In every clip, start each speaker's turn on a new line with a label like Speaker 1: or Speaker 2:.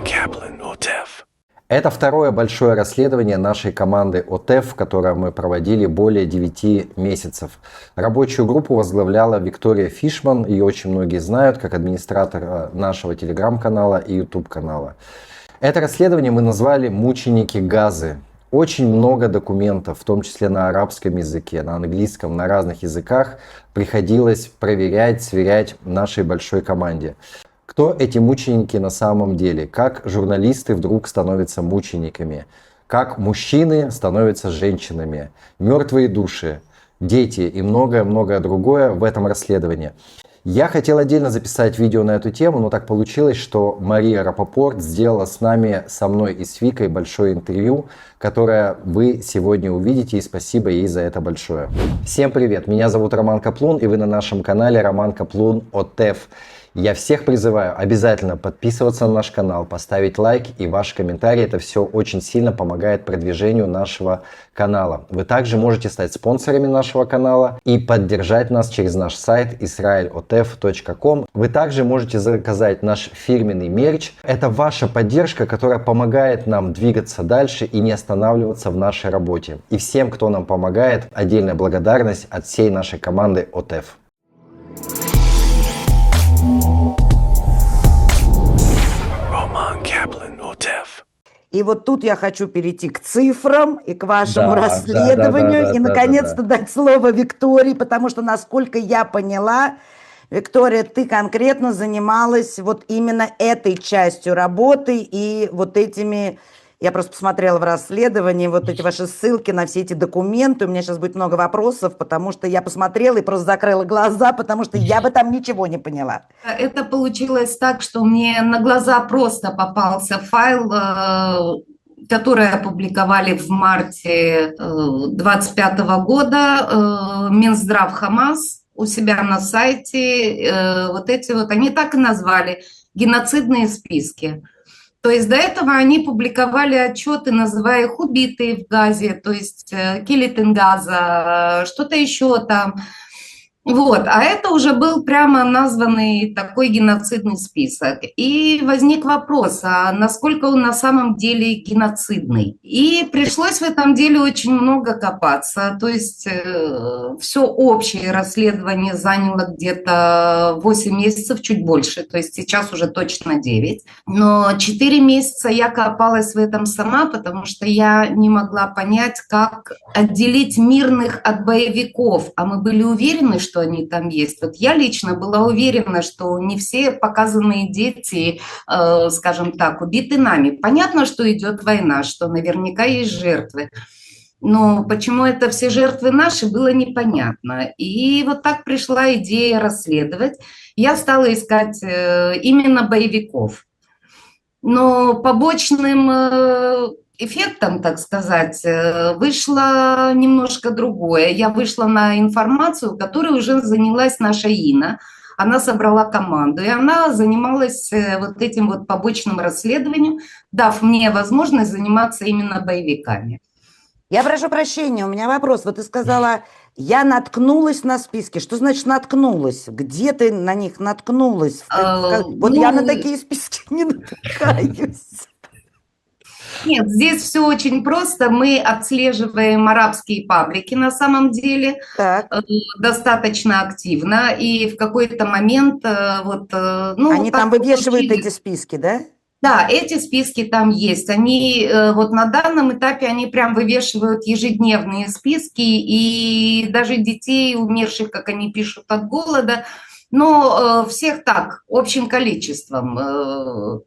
Speaker 1: Kaplan OTEF.
Speaker 2: Это второе большое расследование нашей команды ОТЭФ, которое мы проводили более 9 месяцев. Рабочую группу возглавляла Виктория Фишман, ее очень многие знают как администратор нашего телеграм-канала и YouTube-канала. Это расследование мы назвали «Мученики Газы». Очень много документов, в том числе на арабском языке, на английском, на разных языках, приходилось проверять, сверять нашей большой команде. Кто эти мученики на самом деле? Как журналисты вдруг становятся мучениками? Как мужчины становятся женщинами? Мертвые души, дети и многое-многое другое в этом расследовании. Я хотел отдельно записать видео на эту тему, но так получилось, что Мария Рапопорт сделала со мной и с Викой большое интервью, которое вы сегодня увидите, и спасибо ей за это большое. Всем привет, меня зовут Роман Каплун, и вы на нашем канале Роман Каплун ОТЭФ. Я всех призываю обязательно подписываться на наш канал, поставить лайк и ваш комментарий. Это все очень сильно помогает продвижению нашего канала. Вы также можете стать спонсорами нашего канала и поддержать нас через наш сайт israelotef.com. Вы также можете заказать наш фирменный мерч. Это ваша поддержка, которая помогает нам двигаться дальше и не останавливаться в нашей работе. И всем, кто нам помогает, отдельная благодарность от всей нашей команды ОТЭФ.
Speaker 3: И вот тут я хочу перейти к цифрам и к вашему расследованию, и наконец-то дать слово Виктории, потому что, насколько я поняла, Виктория, ты конкретно занималась вот именно этой частью работы и вот этими... Я просто посмотрела в расследовании вот эти ваши ссылки на все эти документы. У меня сейчас будет много вопросов, потому что я посмотрела и просто закрыла глаза, потому что я бы там ничего не поняла.
Speaker 4: Это получилось так, что мне на глаза просто попался файл, который опубликовали в марте 2025 года Минздрав Хамас у себя на сайте. Вот эти вот, они так и назвали, геноцидные списки. То есть до этого они публиковали отчеты, называя их убитые в Газе, то есть killed in Gaza, что-то еще там. Вот, а это уже был прямо названный такой геноцидный список. И возник вопрос, а насколько он на самом деле геноцидный? И пришлось в этом деле очень много копаться. То есть все общее расследование заняло где-то 8 месяцев, чуть больше. То есть сейчас уже точно 9. Но 4 месяца я копалась в этом сама, потому что я не могла понять, как отделить мирных от боевиков. А мы были уверены, что они там есть. Вот я лично была уверена, что не все показанные дети, скажем так, убиты нами. Понятно, что идет война, что наверняка есть жертвы. Но почему это все жертвы наши, было непонятно. И вот так пришла идея расследовать. Я стала искать именно боевиков. Но побочным эффектом, так сказать, вышло немножко другое. Я вышла на информацию, которой уже занялась наша Инна. Она собрала команду, и она занималась вот этим вот побочным расследованием, дав мне возможность заниматься именно боевиками.
Speaker 3: Я прошу прощения, у меня вопрос. Вот ты сказала, я наткнулась на списки. Что значит наткнулась? Где ты на них наткнулась? Вот я на такие списки не натыкаюсь.
Speaker 4: Нет, здесь все очень просто. Мы отслеживаем арабские паблики на самом деле достаточно активно. И в какой-то момент...
Speaker 3: Они там вывешивают эти списки, да?
Speaker 4: Да, эти списки там есть. Они вот на данном этапе они прям вывешивают ежедневные списки. И даже детей, умерших, как они пишут, от голода. Но всех так, общим количеством.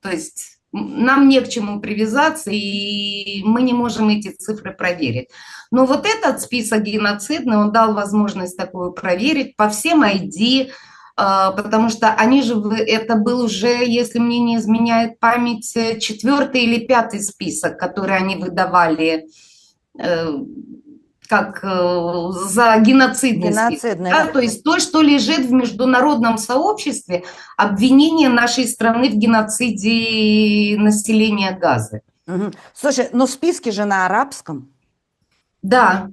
Speaker 4: То есть... Нам не к чему привязаться, и мы не можем эти цифры проверить. Но вот этот список геноцидный, он дал возможность такую проверить по всем ID, потому что они же, это был уже, если мне не изменяет память, 4-й или 5-й список, который они выдавали как за геноцидный список. Да? То есть то, что лежит в международном сообществе, обвинение нашей страны в геноциде населения Газы.
Speaker 3: Слушай, но списки же на арабском.
Speaker 4: Да,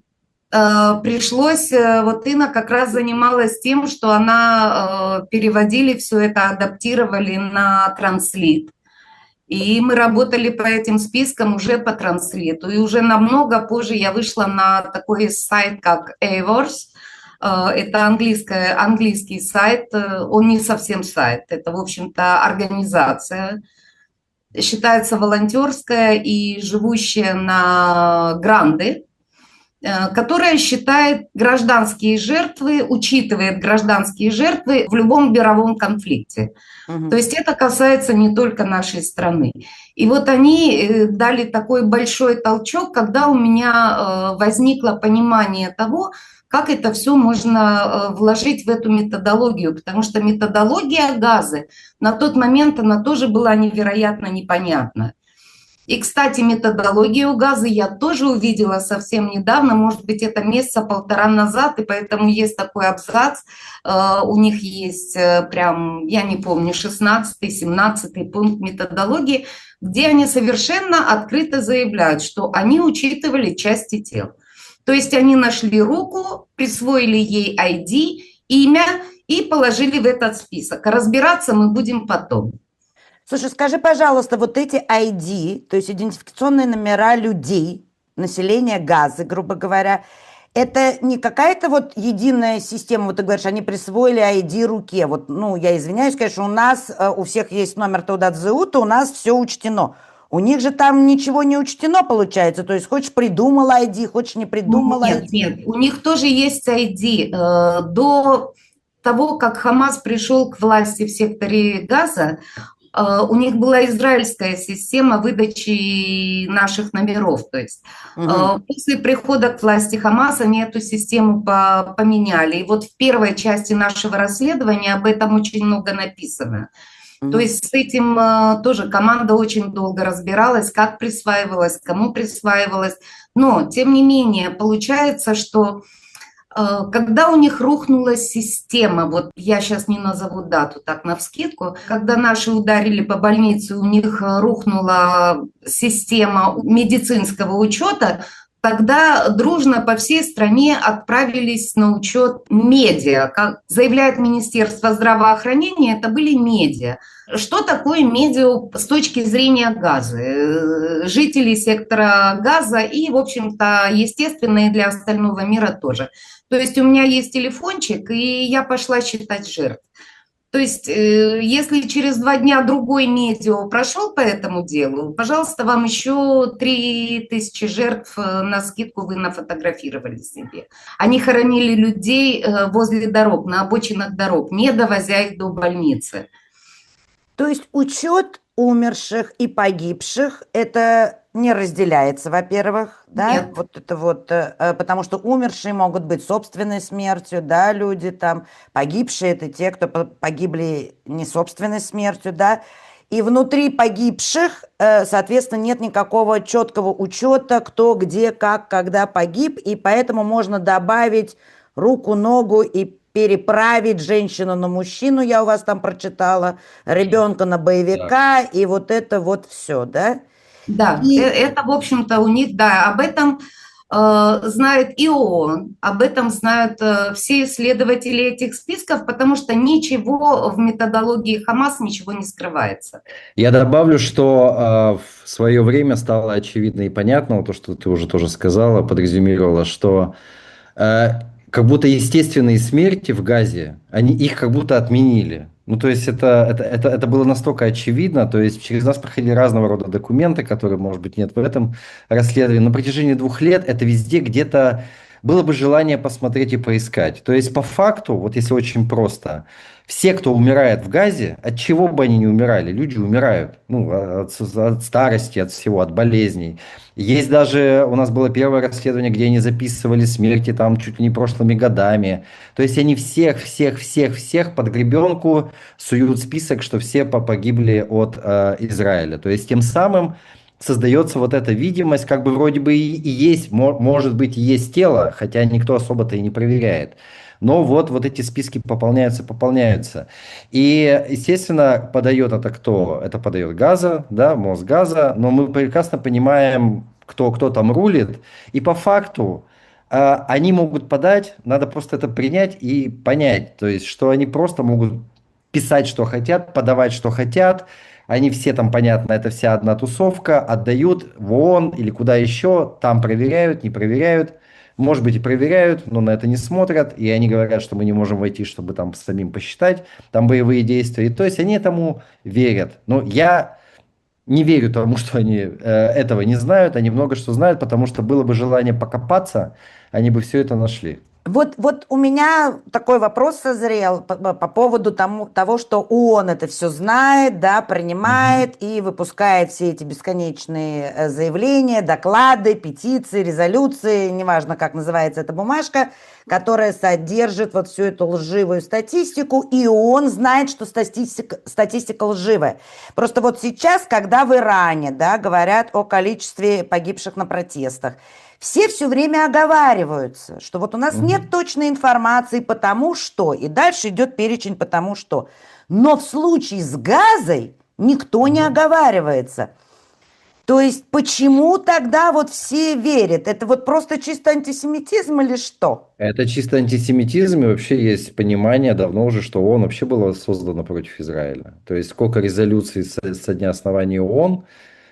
Speaker 4: пришлось, вот Инна как раз занималась тем, что она переводили все это, адаптировали на транслит. И мы работали по этим спискам уже по транслиту. И уже намного позже я вышла на такой сайт, как Awards. Это английский сайт, он не совсем сайт, это, в общем-то, организация, считается волонтерская и живущая на гранды, которая считает гражданские жертвы, учитывает гражданские жертвы в любом мировом конфликте. То есть это касается не только нашей страны. И вот они дали такой большой толчок, когда у меня возникло понимание того, как это все можно вложить в эту методологию, потому что методология Газы на тот момент, она тоже была невероятно непонятна. И, кстати, методологию Газы я тоже увидела совсем недавно, может быть, это месяца полтора назад, и поэтому есть такой абзац, у них есть прям, я не помню, 16-17 пункт методологии, где они совершенно открыто заявляют, что они учитывали части тел. То есть они нашли руку, присвоили ей ID, имя и положили в этот список. А разбираться мы будем потом.
Speaker 3: Слушай, скажи, пожалуйста, вот эти ID, то есть идентификационные номера людей, населения Газы, грубо говоря, это не какая-то вот единая система, вот ты говоришь, они присвоили ID руке. Вот, ну, я извиняюсь, конечно, у нас, у всех есть номер Таудат Зеута, у нас все учтено. У них же там ничего не учтено, получается. То есть хочешь придумал ID, хочешь не придумал ID.
Speaker 4: Нет, у них тоже есть ID. До того, как Хамас пришел к власти в секторе Газа, у них была израильская система выдачи наших номеров. То есть после прихода к власти Хамаса они эту систему поменяли. И вот в первой части нашего расследования об этом очень много написано. То есть с этим тоже команда очень долго разбиралась, как присваивалось, кому присваивалось. Но, тем не менее, получается, что когда у них рухнула система, вот я сейчас не назову дату так навскидку, когда наши ударили по больнице, у них рухнула система медицинского учета, тогда дружно по всей стране отправились на учет медиа. Как заявляет Министерство здравоохранения, это были медиа. Что такое медиа с точки зрения Газы? Жители сектора Газа и, в общем-то, естественно, и для остального мира тоже. То есть у меня есть телефончик, и я пошла считать жертв. То есть если через 2 дня другой медиа прошел по этому делу, пожалуйста, вам еще 3000 жертв на скидку вы нафотографировали себе. Они хоронили людей возле дорог, на обочинах дорог, не довозя их до больницы.
Speaker 3: То есть учет умерших и погибших это не разделяется, во-первых, да?
Speaker 4: Нет.
Speaker 3: Вот это вот, потому что умершие могут быть собственной смертью, да, люди там, погибшие это те, кто погибли не собственной смертью, да, и внутри погибших, соответственно, нет никакого четкого учета, кто, где, как, когда погиб, и поэтому можно добавить руку, ногу и переправить женщину на мужчину, я у вас там прочитала, ребенка на боевика, и вот это вот все, да?
Speaker 4: Да, это, в общем-то, у них, да, об этом знает и ООН, об этом знают все исследователи этих списков, потому что ничего в методологии Хамас, ничего не скрывается.
Speaker 2: Я добавлю, что в свое время стало очевидно и понятно, то, что ты уже тоже сказала, подрезюмировала, что как будто естественные смерти в Газе, их как будто отменили. Ну, то есть это было настолько очевидно, то есть через нас проходили разного рода документы, которые, может быть, нет в этом расследовании. На протяжении 2 лет это везде где-то было бы желание посмотреть и поискать. То есть по факту, вот если очень просто, все, кто умирает в Газе, от чего бы они ни умирали, люди умирают. Ну, от старости, от всего, от болезней. Есть даже, у нас было первое расследование, где они записывали смерти там чуть ли не прошлыми годами. То есть они всех под гребенку суют список, что все погибли от Израиля. То есть тем самым создается вот эта видимость, как бы вроде бы и есть, может быть, и есть тело, хотя никто особо-то и не проверяет. Но вот эти списки пополняются. И, естественно, подает это кто? Это подает Газа, да, Мосгаза, но мы прекрасно понимаем, кто там рулит. И по факту они могут подать, надо просто это принять и понять, то есть, что они просто могут писать, что хотят, подавать, что хотят, они все там, понятно, это вся одна тусовка, отдают в ООН или куда еще, там проверяют, не проверяют, может быть и проверяют, но на это не смотрят, и они говорят, что мы не можем войти, чтобы там самим посчитать, там боевые действия, и то есть они этому верят. Но я не верю тому, что они этого не знают, они много что знают, потому что было бы желание покопаться, они бы все это нашли.
Speaker 3: Вот у меня такой вопрос созрел по поводу того, что ООН это все знает, да, принимает и выпускает все эти бесконечные заявления, доклады, петиции, резолюции, неважно, как называется эта бумажка, которая содержит вот всю эту лживую статистику, и ООН знает, что статистика лживая. Просто вот сейчас, когда в Иране, да, говорят о количестве погибших на протестах, все время оговариваются, что вот у нас нет точной информации потому что, и дальше идет перечень потому что. Но в случае с Газой никто не оговаривается. То есть почему тогда вот все верят? Это вот просто чисто антисемитизм или что?
Speaker 2: Это чисто антисемитизм, и вообще есть понимание давно уже, что ООН вообще было создано против Израиля. То есть сколько резолюций со дня основания ООН,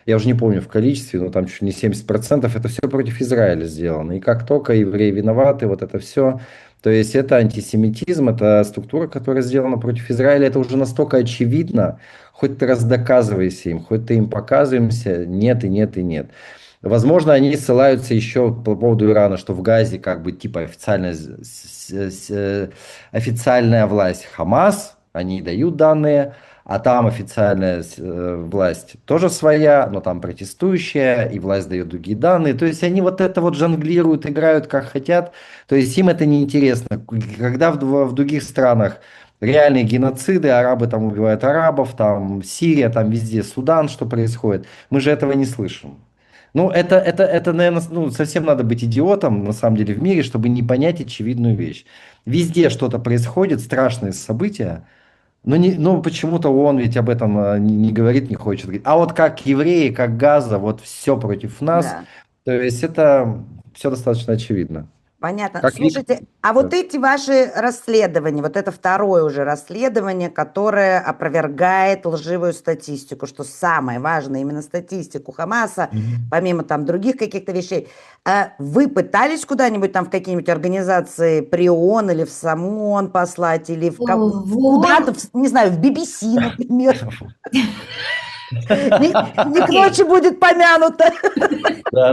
Speaker 2: я уже не помню в количестве, но там чуть не 70%, это все против Израиля сделано. И как только евреи виноваты, вот это все. То есть это антисемитизм, это структура, которая сделана против Израиля. Это уже настолько очевидно, хоть ты раз доказывайся им, хоть ты им показываемся, нет и нет и нет. Возможно, они ссылаются еще по поводу Ирана, что в Газе как бы типа официальная власть Хамас, они дают данные, а там официальная власть тоже своя, но там протестующая, и власть дает другие данные. То есть они вот это вот жонглируют, играют как хотят. То есть им это неинтересно. Когда в других странах реальные геноциды, арабы там убивают арабов, там Сирия, там везде Судан, что происходит, мы же этого не слышим. Ну, это, наверное, ну, совсем надо быть идиотом, на самом деле, в мире, чтобы не понять очевидную вещь. Везде что-то происходит, страшные события, но почему-то он ведь об этом не говорит, не хочет говорить. А вот как евреи, как Газа, вот все против нас.
Speaker 3: Да.
Speaker 2: То есть это все достаточно очевидно.
Speaker 3: Понятно.
Speaker 2: Как
Speaker 3: Слушайте, а вот эти ваши расследования, вот это второе уже расследование, которое опровергает лживую статистику, что самое важное, именно статистику Хамаса,
Speaker 2: Мгм.
Speaker 3: помимо там других каких-то вещей, вы пытались куда-нибудь там в какие-нибудь организации при ООН или в сам ООН послать, или
Speaker 4: В
Speaker 3: куда-то,
Speaker 4: ООН
Speaker 3: не знаю, в BBC, например? Не к ночи будет помянуто.
Speaker 2: Да.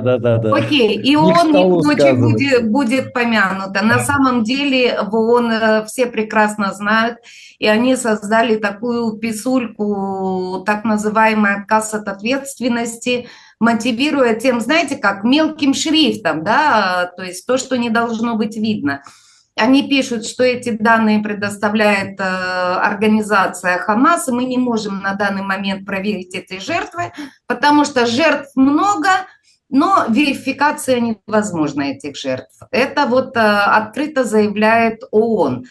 Speaker 4: Окей, и
Speaker 2: Не к
Speaker 4: ООН не к
Speaker 2: столу
Speaker 4: ночи
Speaker 2: сказывается.
Speaker 4: будет помянуто. На самом деле в ООН все прекрасно знают, и они создали такую писульку, так называемый отказ от ответственности, мотивируя тем, знаете, как мелким шрифтом, да, то есть то, что не должно быть видно. Они пишут, что эти данные предоставляет организация Хамас, и мы не можем на данный момент проверить эти жертвы, потому что жертв много, но верификация невозможна этих жертв. Это вот открыто заявляет ООН,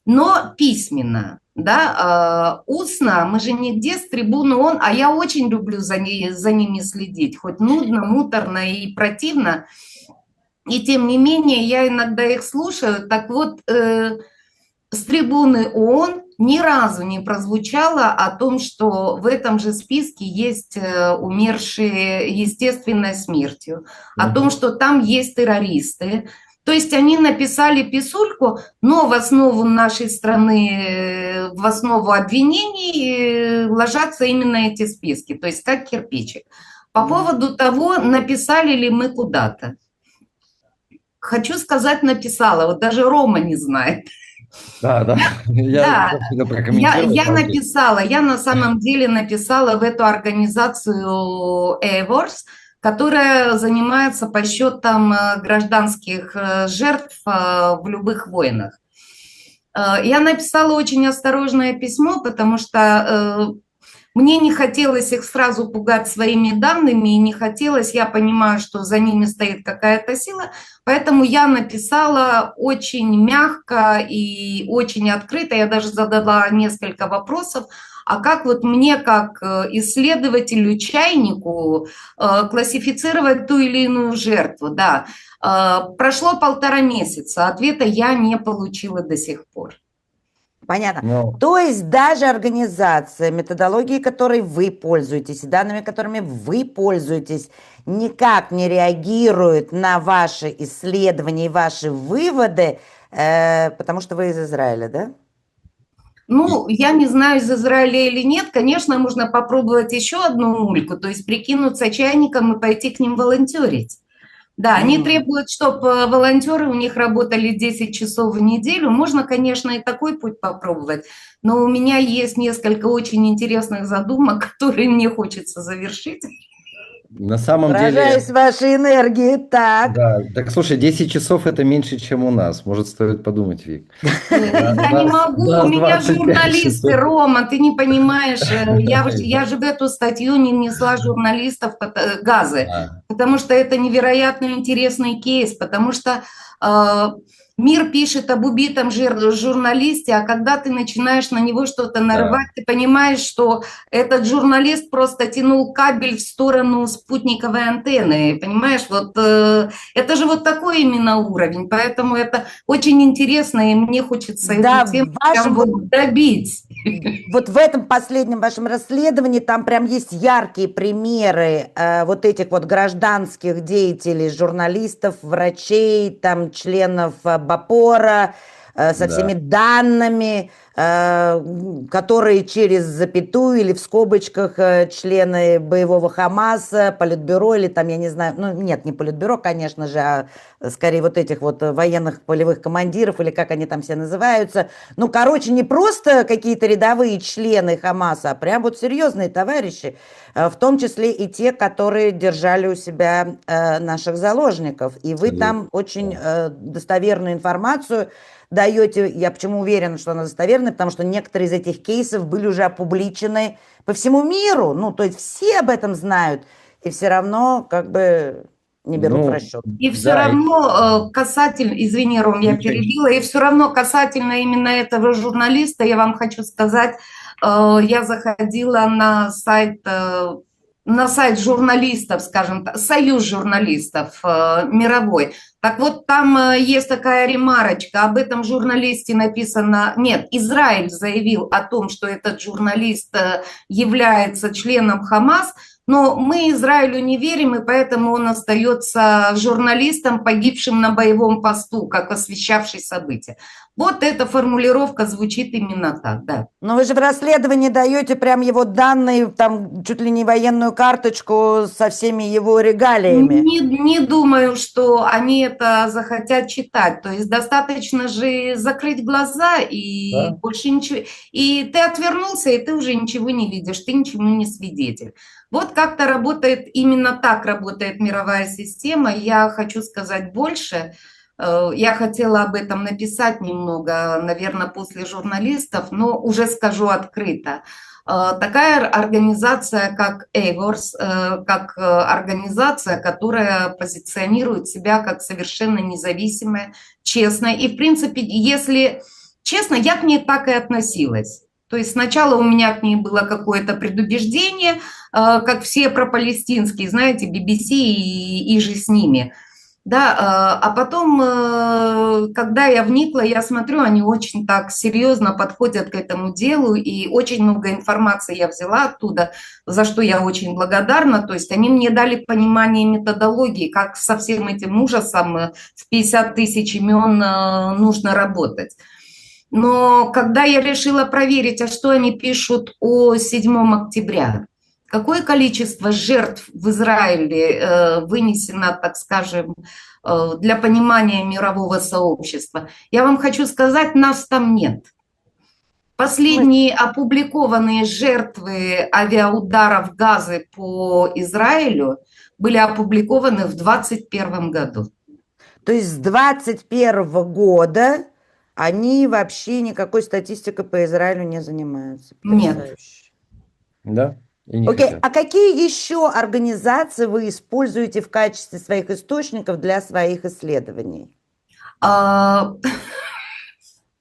Speaker 4: но письменно. Да, устно, мы же нигде с трибуны ООН, а я очень люблю за ними следить, хоть нудно, муторно и противно, и тем не менее я иногда их слушаю. Так вот, с трибуны ООН ни разу не прозвучало о том, что в этом же списке есть умершие естественной смертью, о том, что там есть террористы. То есть они написали писульку, но в основу нашей страны, в основу обвинений ложатся именно эти списки, то есть как кирпичик. По поводу того, написали ли мы куда-то. Хочу сказать, написала, вот даже Рома не знает.
Speaker 2: Да.
Speaker 4: Да,
Speaker 2: Я прокомментирую.
Speaker 4: я на самом деле написала в эту организацию EWORS, которая занимается подсчетом гражданских жертв в любых войнах. Я написала очень осторожное письмо, потому что мне не хотелось их сразу пугать своими данными, и не хотелось, я понимаю, что за ними стоит какая-то сила, поэтому я написала очень мягко и очень открыто, я даже задала несколько вопросов, а как вот мне, как исследователю, чайнику, классифицировать ту или иную жертву, да. Прошло 1,5 месяца, ответа я не получила до сих пор.
Speaker 3: Понятно.
Speaker 2: Ну,
Speaker 3: То есть даже организация, методологией которой вы пользуетесь, и данными, которыми вы пользуетесь, никак не реагирует на ваши исследования и ваши выводы, потому что вы из Израиля, да?
Speaker 4: Ну, я не знаю, из Израиля или нет. Конечно, можно попробовать еще одну мульку, то есть прикинуться чайником и пойти к ним волонтерить. Да, они требуют, чтобы волонтеры у них работали 10 часов в неделю. Можно, конечно, и такой путь попробовать, но у меня есть несколько очень интересных задумок, которые мне хочется завершить.
Speaker 2: на самом
Speaker 3: Поражаюсь
Speaker 2: деле,
Speaker 3: вашей энергией. Так.
Speaker 2: да. Так слушай, 10 часов это меньше, чем у нас. Может, стоит подумать, Вик. У
Speaker 4: Я не
Speaker 2: нас, у
Speaker 4: могу, у
Speaker 2: нас
Speaker 4: меня
Speaker 2: 25
Speaker 4: журналисты,
Speaker 2: часов.
Speaker 4: Рома, ты не понимаешь, я же в эту статью не внесла журналистов газы,
Speaker 2: А,
Speaker 4: потому что это невероятно интересный кейс, потому что мир пишет об убитом журналисте, а когда ты начинаешь на него что-то
Speaker 2: да.
Speaker 4: нарывать, ты понимаешь, что этот журналист просто тянул кабель в сторону спутниковой антенны, понимаешь, вот это же вот такой именно уровень, поэтому это очень интересно, и мне хочется
Speaker 3: Да,
Speaker 4: эту тему
Speaker 3: в
Speaker 4: прям
Speaker 3: вашем
Speaker 4: вот добить.
Speaker 3: вот в этом последнем вашем расследовании там прям есть яркие примеры вот этих вот гражданских деятелей, журналистов, врачей, там членов БАПОРа, со
Speaker 2: Да.
Speaker 3: всеми данными, которые через запятую или в скобочках члены боевого Хамаса, Политбюро или там, я не знаю, ну нет, не Политбюро, конечно же, а скорее вот этих вот военных полевых командиров или как они там все называются. Ну, короче, не просто какие-то рядовые члены Хамаса, а прям вот серьезные товарищи, в том числе и те, которые держали у себя наших заложников. И вы там очень достоверную информацию даете. Я почему уверена, что она достоверная, потому что некоторые из этих кейсов были уже опубличены по всему миру. Ну, то есть все об этом знают, и все равно как бы не берут в
Speaker 2: Ну,
Speaker 3: расчет.
Speaker 4: И все
Speaker 2: да,
Speaker 4: равно касательно, извини, Ром, я перебила, и все равно касательно именно этого журналиста, я вам хочу сказать, я заходила на сайт журналистов, скажем так, союз журналистов мировой. Так вот, там есть такая ремарочка, об этом журналисте написано, нет, Израиль заявил о том, что этот журналист является членом Хамас, но мы Израилю не верим, и поэтому он остается журналистом, погибшим на боевом посту, как освещавший события. Вот эта формулировка звучит именно так, да.
Speaker 3: Но вы же в расследовании даете прям его данные, там чуть ли не военную карточку со всеми его регалиями.
Speaker 4: Не думаю, что они это захотят читать. То есть достаточно же закрыть глаза и
Speaker 2: да.
Speaker 4: больше ничего. И ты отвернулся, и ты уже ничего не видишь, ты ничему не свидетель. Вот как-то работает, именно так работает мировая система. Я хочу сказать больше. Я хотела об этом написать немного, наверное, после журналистов, но уже скажу открыто. Такая организация, как Эйворс, как организация, которая позиционирует себя как совершенно независимая, честная. И, в принципе, если честно, я к ней так и относилась. То есть сначала у меня к ней было какое-то предубеждение, как все пропалестинские, знаете, BBC и же с ними. Да, а потом, когда я вникла, я смотрю, они очень так серьезно подходят к этому делу, и очень много информации я взяла оттуда, за что я очень благодарна. То есть они мне дали понимание методологии, как со всем этим ужасом в 50 тысяч имен нужно работать. Но когда я решила проверить, а что они пишут о 7 октября, какое количество жертв в Израиле вынесено, так скажем, для понимания мирового сообщества, я вам хочу сказать, нас там нет. Последние опубликованные жертвы авиаударов Газы по Израилю были опубликованы в 2021 году.
Speaker 3: То есть с 2021 года они вообще никакой статистикой по Израилю не занимаются.
Speaker 4: Нет.
Speaker 2: Да. И не
Speaker 3: Окей,
Speaker 2: хотят.
Speaker 3: а какие еще организации вы используете в качестве своих источников для своих исследований?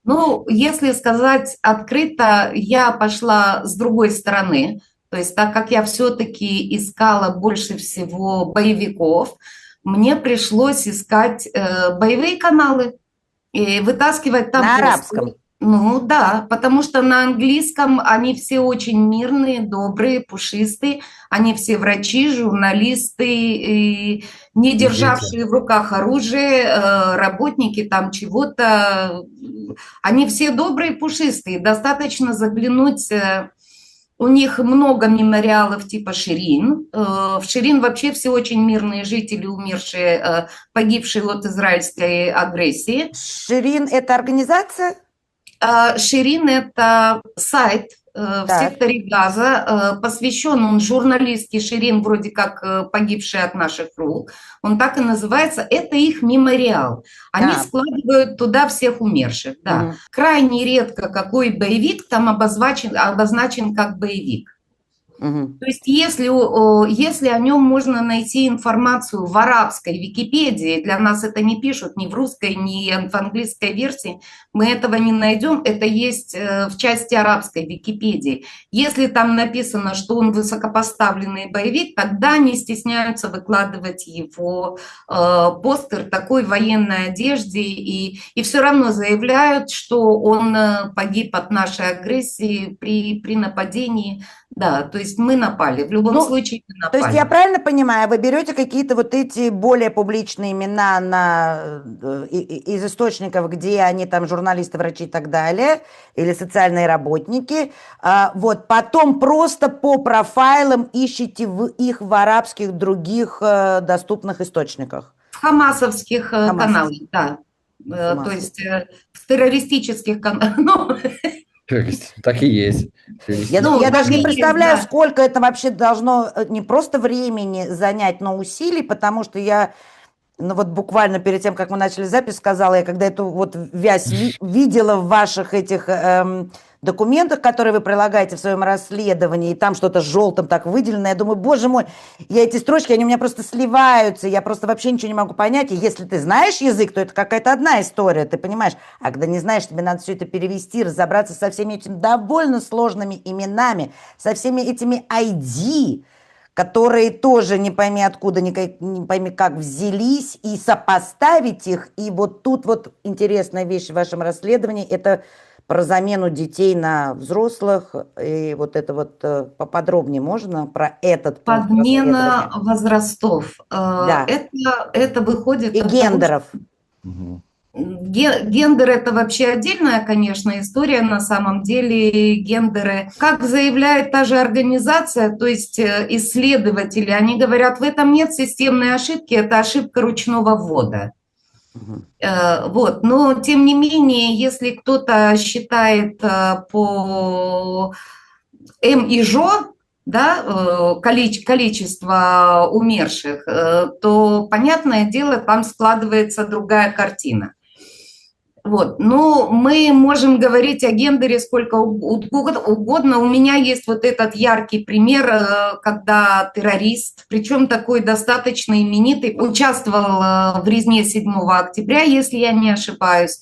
Speaker 4: Ну, если сказать открыто, я пошла с другой стороны. То есть так как я все-таки искала больше всего боевиков, мне пришлось искать боевые каналы и вытаскивать там
Speaker 3: На
Speaker 4: посты.
Speaker 3: арабском?
Speaker 4: Ну да, потому что на английском они все очень мирные, добрые, пушистые, они все врачи, журналисты, и не
Speaker 2: И дети.
Speaker 4: державшие в руках оружие, работники там чего-то, они все добрые, пушистые, достаточно заглянуть, у них много мемориалов типа Ширин, в Ширин вообще все очень мирные жители, умершие, погибшие от израильской агрессии.
Speaker 3: Ширин – это организация?
Speaker 4: Ширин – это сайт в
Speaker 3: Так.
Speaker 4: секторе Газа, посвящен он журналистке Ширин, вроде как погибшей от наших рук. Он так и называется. Это их мемориал. Они складывают туда всех умерших. Да. Крайне редко какой боевик там обозначен как боевик. То есть если о нем можно найти информацию в арабской Википедии, для нас это не пишут ни в русской, ни в английской версии, мы этого не найдем, это есть в части арабской Википедии. Если там написано, что он высокопоставленный боевик, тогда не стесняются выкладывать его постер такой в военной одежде и все равно заявляют, что он погиб от нашей агрессии при нападении. Да, то есть мы напали, в любом случае мы напали.
Speaker 3: То есть я правильно понимаю, вы берете какие-то вот эти более публичные имена из источников, где они там журналисты, врачи и так далее, или социальные работники, вот, потом просто по профайлам ищете их в арабских других доступных источниках?
Speaker 4: В хамасовских каналах, да. То есть в террористических каналах.
Speaker 2: Так и есть.
Speaker 3: Я даже не представляю, сколько это вообще должно не просто времени занять, но усилий, потому что я, ну вот буквально перед тем, как мы начали запись, сказала, я когда эту вот вязь видела в ваших этих документах, которые вы прилагаете в своем расследовании, и там что-то желтым так выделено, я думаю, боже мой, эти строчки, они у меня просто сливаются, я просто вообще ничего не могу понять, и если ты знаешь язык, то это какая-то одна история, ты понимаешь, а когда не знаешь, тебе надо все это перевести, разобраться со всеми этими довольно сложными именами, со всеми этими ID, которые тоже не пойми откуда, не пойми как взялись, и сопоставить их, и вот тут вот интересная вещь в вашем расследовании, это про замену детей на взрослых, и вот это вот поподробнее можно про этот пункт?
Speaker 4: Подмена возрастов.
Speaker 3: Да.
Speaker 4: Это выходит...
Speaker 3: И гендеров.
Speaker 4: Гендер – это вообще отдельная, конечно, история на самом деле. Гендеры, как заявляет та же организация, то есть исследователи, они говорят, в этом нет системной ошибки, это ошибка ручного ввода. Вот. Но, тем не менее, если кто-то считает по М и ЖО, да, количество умерших, то, понятное дело, там складывается другая картина. Вот. Но мы можем говорить о гендере сколько угодно. У меня есть вот этот яркий пример, когда террорист, причем такой достаточно именитый, участвовал в резне 7 октября, если я не ошибаюсь.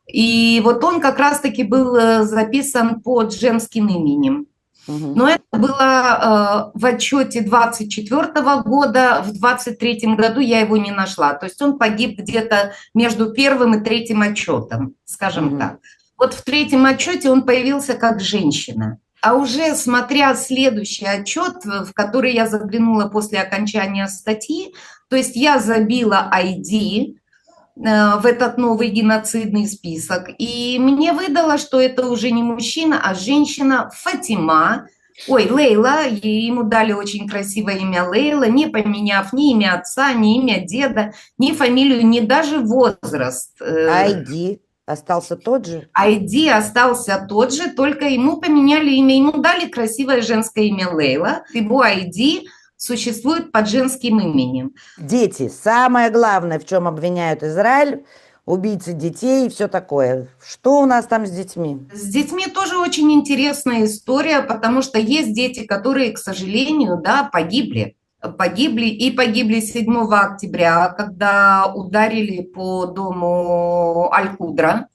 Speaker 4: И вот он как раз-таки был записан под женским именем. Но это было в отчете 24 года, в 23 году я его не нашла. То есть он погиб где-то между первым и третьим отчетом, скажем так. Вот в третьем отчете он появился как женщина. А уже смотря следующий отчет, в который я заглянула после окончания статьи, то есть я забила ID в этот новый геноцидный список. И мне выдало, что это уже не мужчина, а женщина Фатима. Ой, Лейла, ему дали очень красивое имя Лейла, не поменяв ни имя отца, ни имя деда, ни фамилию, ни даже возраст.
Speaker 3: ID остался тот же?
Speaker 4: ID остался тот же, только ему поменяли имя, ему дали красивое женское имя Лейла. Его ID существует под женским именем.
Speaker 3: Дети. Самое главное, в чем обвиняют Израиль, убийцы детей и все такое. Что у нас там с детьми?
Speaker 4: С детьми тоже очень интересная история, потому что есть дети, которые, к сожалению, да, погибли. Погибли 7 октября, когда ударили по дому Аль-Кудра.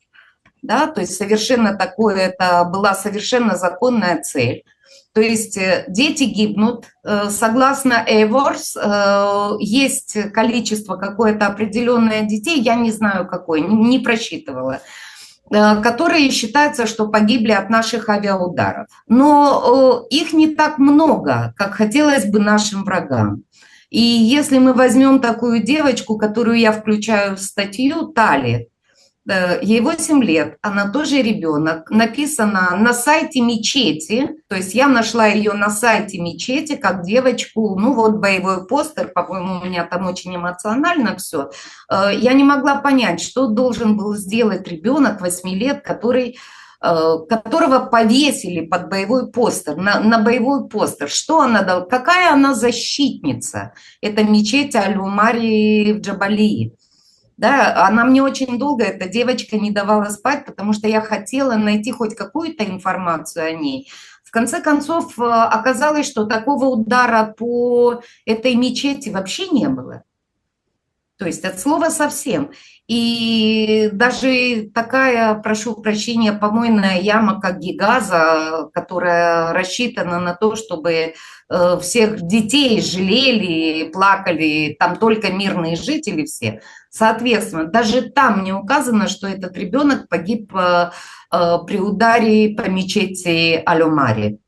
Speaker 4: Да, то есть совершенно такое, это была совершенно законная цель. То есть дети гибнут. Согласно Эйворс, есть количество какое-то определенное детей, я не знаю какое, не просчитывала. которые считается, что погибли от наших авиаударов. Но их не так много, как хотелось бы нашим врагам. И если мы возьмем такую девочку, которую я включаю в статью, Тали, ей 8 лет, она тоже ребенок, написано на сайте мечети, то есть я нашла ее на сайте мечети, как девочку, ну вот боевой постер, по-моему, у меня там очень эмоционально все. Я не могла понять, что должен был сделать ребенок 8 лет, которого повесили под боевой постер, на боевой постер. Что она дала? Какая она защитница? Это мечеть Аль-Умари в Джабалии. Да, она мне очень долго, эта девочка, не давала спать, потому что я хотела найти хоть какую-то информацию о ней. В конце концов, оказалось, что такого удара по этой мечети вообще не было. То есть от слова совсем. И даже такая, прошу прощения, помойная яма, как Гигаза, которая рассчитана на то, чтобы всех детей жалели, плакали, там только мирные жители все. Соответственно, даже там не указано, что этот ребенок погиб при ударе по мечети Аль-Умари.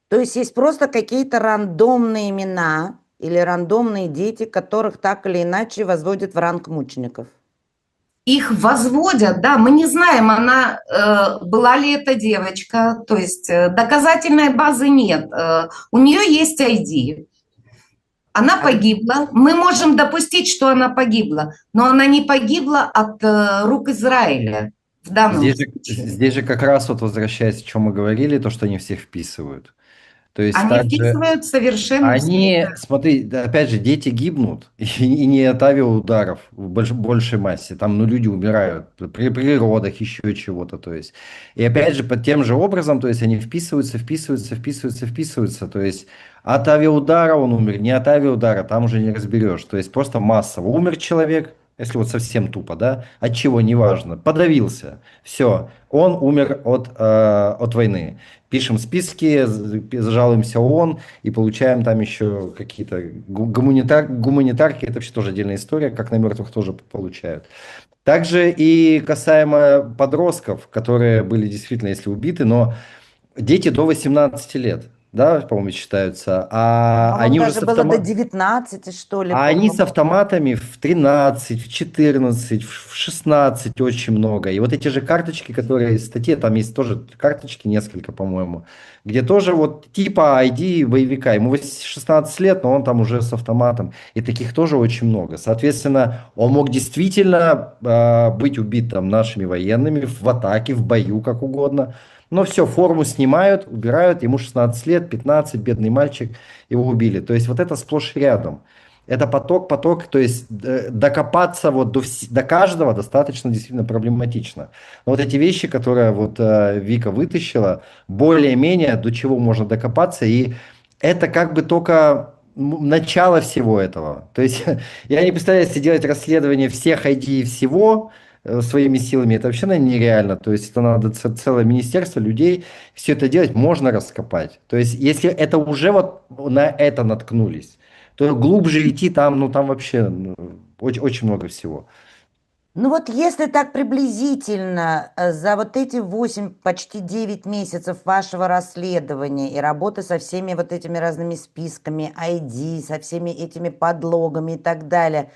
Speaker 3: То есть есть просто какие-то рандомные имена или рандомные дети, которых так или иначе возводят в ранг мучеников?
Speaker 4: Их возводят, да, мы не знаем, она была ли эта девочка, то есть доказательной базы нет. У нее есть ID, она погибла, мы можем допустить, что она погибла, но она не погибла от рук Израиля в данном случае.
Speaker 2: Здесь же как раз вот возвращаясь, о чем мы говорили, то, что они всех вписывают. То есть
Speaker 4: Они
Speaker 2: также
Speaker 4: вписывают совершенно все.
Speaker 2: они, смотри, да, опять же, дети гибнут, и не от авиаударов в большей массе, там, ну, люди умирают при родах, еще чего-то, то есть. И опять же, под тем же образом, то есть, они вписываются, то есть, от авиаудара он умер, не от авиаудара, там уже не разберешь, то есть, просто массово умер человек, если вот совсем тупо, да, от чего, неважно, подавился, все, он умер от войны. Пишем списки, жалуемся ООН и получаем там еще какие-то гуманитарки, это вообще тоже отдельная история, как на мертвых тоже получают. Также и касаемо подростков, которые были действительно, если убиты, но дети до 18 лет, да, по-моему, считаются, а
Speaker 3: По-моему,
Speaker 2: они уже
Speaker 3: даже
Speaker 2: с
Speaker 3: было до
Speaker 2: автоматом.
Speaker 3: 19, что ли,
Speaker 2: А они
Speaker 3: по-моему.
Speaker 2: с автоматами в 13, в 14, в 16 очень много. И вот эти же карточки, которые в статье, там есть тоже карточки несколько, по-моему, где тоже вот типа ID боевика. Ему 16 лет, но он там уже с автоматом. И таких тоже очень много. Соответственно, он мог действительно быть убит там нашими военными в атаке, в бою, как угодно. Но все, форму снимают, убирают, ему 16 лет, 15, бедный мальчик, его убили. То есть вот это сплошь и рядом. Это поток, то есть докопаться вот до каждого достаточно действительно проблематично. Но вот эти вещи, которые вот Вика вытащила, более-менее до чего можно докопаться, и это как бы только начало всего этого. То есть я не представляю, если делать расследование всех ID и всего своими силами, это вообще, наверное, нереально. То есть это надо целое министерство людей, все это делать можно раскопать. То есть если это уже вот на это наткнулись, то глубже идти там, ну там вообще очень, очень много всего.
Speaker 3: Ну вот если так приблизительно за вот эти 8, почти 9 месяцев вашего расследования и работы со всеми вот этими разными списками, ID, со всеми этими подлогами и так далее,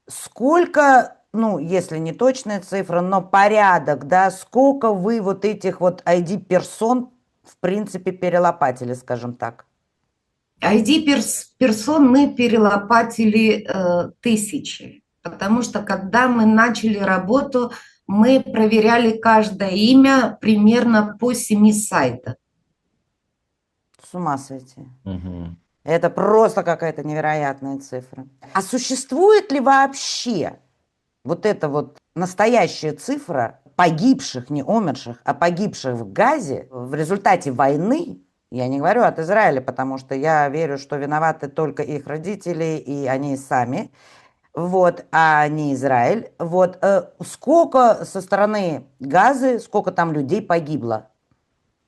Speaker 3: сколько, ну, если не точная цифра, но порядок, да, сколько вы вот этих вот ID-персон, в принципе, перелопатили, скажем так?
Speaker 4: ID-персон мы перелопатили тысячи, потому что когда мы начали работу, мы проверяли каждое имя примерно по 7 сайтам.
Speaker 3: С ума сойти.
Speaker 2: Угу.
Speaker 3: Это просто какая-то невероятная цифра. А существует ли вообще вот эта вот настоящая цифра погибших, не умерших, а погибших в Газе в результате войны? Я не говорю от Израиля, потому что я верю, что виноваты только их родители и они сами, вот, а не Израиль. Вот, сколько со стороны Газы, сколько там людей погибло?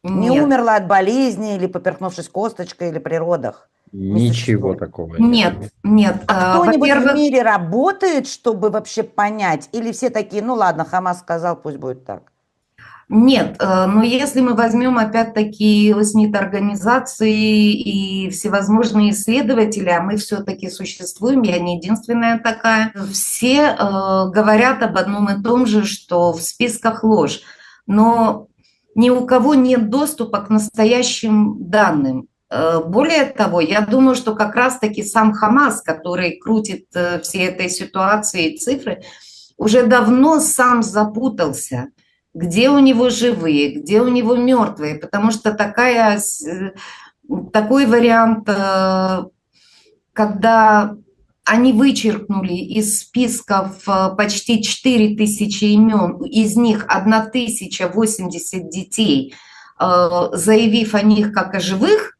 Speaker 3: Не
Speaker 4: Нет,
Speaker 3: умерло от болезни или поперхнувшись косточкой или при родах? не
Speaker 2: Ничего
Speaker 3: существует?
Speaker 2: такого
Speaker 4: Нет,
Speaker 2: нет.
Speaker 4: нет.
Speaker 3: А кто-нибудь в
Speaker 4: Во-первых,
Speaker 3: мире работает, чтобы вообще понять? Или все такие, ну ладно, Хамас сказал, пусть будет так?
Speaker 4: нет, но если мы возьмем опять-таки СМИ-организации и всевозможные исследователи, а мы все-таки существуем, я не единственная такая, все говорят об одном и том же, что в списках ложь, но ни у кого нет доступа к настоящим данным. Более того, я думаю, что как раз-таки сам Хамас, который крутит всей этой ситуации и цифры, уже давно сам запутался, где у него живые, где у него мертвые, потому что такой вариант, когда они вычеркнули из списков почти 4000 имен, из них 1080 детей, заявив о них как о живых,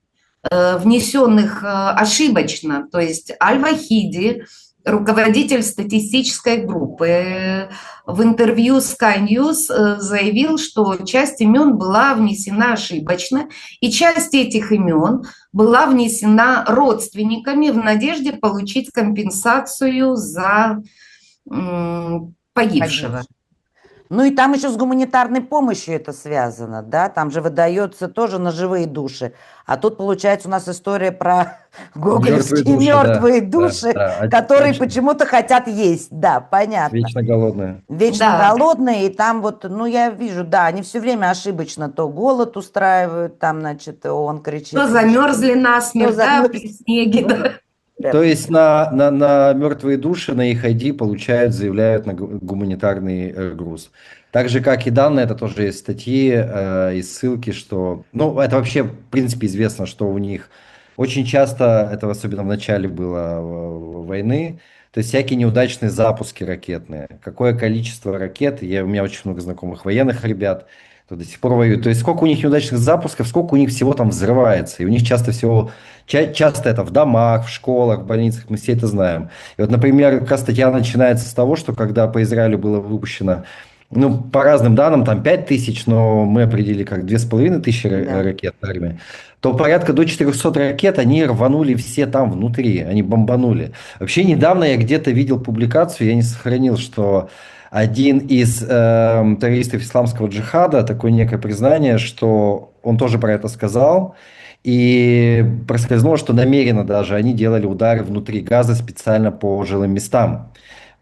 Speaker 4: внесенных ошибочно, то есть Аль-Вахиди, руководитель статистической группы, в интервью Sky News заявил, что часть имен была внесена ошибочно, и часть этих имен была внесена родственниками в надежде получить компенсацию за погибшего.
Speaker 3: Ну и там еще с гуманитарной помощью это связано, да, там же выдается тоже на живые души. А тут, получается, у нас история про гоголевские мертвые души, которые почему-то хотят есть, да, понятно.
Speaker 2: Вечно голодные.
Speaker 3: Вечно голодные, и там вот, ну я вижу, да, они все время ошибочно то голод устраивают, там, значит, он кричит.
Speaker 4: То замерзли насмерть, да, при снеге, да.
Speaker 2: То есть на мертвые души, на их ID получают, заявляют на гуманитарный груз. Так же, как и данные, это тоже есть статьи и ссылки, что... Ну, это вообще, в принципе, известно, что у них очень часто, это особенно в начале было войны, то есть всякие неудачные запуски ракетные. Какое количество ракет, у меня очень много знакомых военных ребят, кто до сих пор воюют. То есть сколько у них неудачных запусков, сколько у них всего там взрывается. И у них часто это в домах, в школах, в больницах, мы все это знаем. И вот, например, как раз статья начинается с того, что когда по Израилю было выпущено, ну, по разным данным, там 5000, но мы определили как 2500 ракет в армии, то порядка до 400 ракет они рванули все там внутри, они бомбанули. Вообще недавно я где-то видел публикацию, я не сохранил, что один из террористов исламского джихада, такое некое признание, что он тоже про это сказал, и проскользнуло, что намеренно даже они делали удары внутри Газа специально по жилым местам.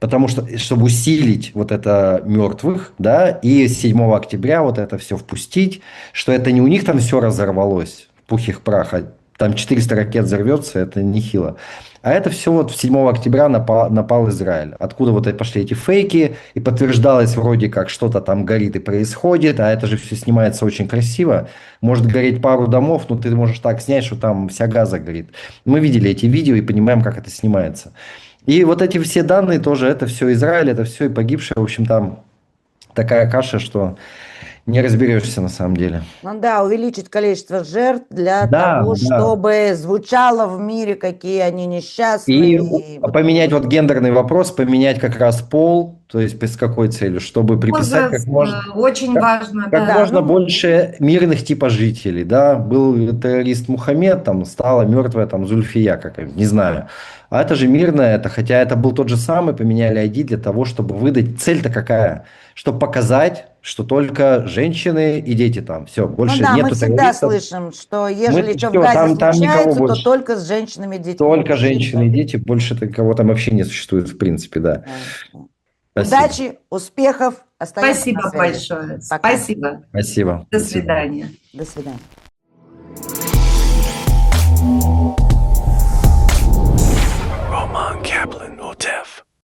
Speaker 2: Потому что, чтобы усилить вот это мертвых, да, и с 7 октября вот это все впустить, что это не у них там все разорвалось в пух и прах, а там 400 ракет взорвется, это нехило. А это все вот 7 октября напал Израиль. Откуда вот пошли эти фейки, и подтверждалось вроде как что-то там горит и происходит, а это же все снимается очень красиво. Может гореть пару домов, но ты можешь так снять, что там вся Газа горит. Мы видели эти видео и понимаем, как это снимается. И вот эти все данные тоже, это все Израиль, это все и погибшие. В общем, там такая каша, что не разберешься на самом деле.
Speaker 3: Ну да, увеличить количество жертв для того, чтобы звучало в мире, какие они несчастные.
Speaker 2: И поменять вот гендерный вопрос, поменять как раз пол, то есть с какой целью, чтобы приписать как можно,
Speaker 4: очень важно,
Speaker 2: как можно больше мирных типа жителей, да, был террорист Мухаммед, там стала мертвая там Зульфия какая-нибудь, не знаю. А это же мирное, это, хотя это был тот же самый, поменяли ID для того, чтобы выдать. Цель-то какая? Чтобы показать, что только женщины и дети там. Все, больше нету
Speaker 3: мы всегда слышим, что ежели что в Газе случается, то только с женщинами и детьми.
Speaker 2: Только женщины и дети, больше такого там вообще не существует в принципе, да.
Speaker 3: Удачи, успехов.
Speaker 4: Спасибо большое. Спасибо.
Speaker 2: Спасибо.
Speaker 4: До свидания.
Speaker 3: До свидания.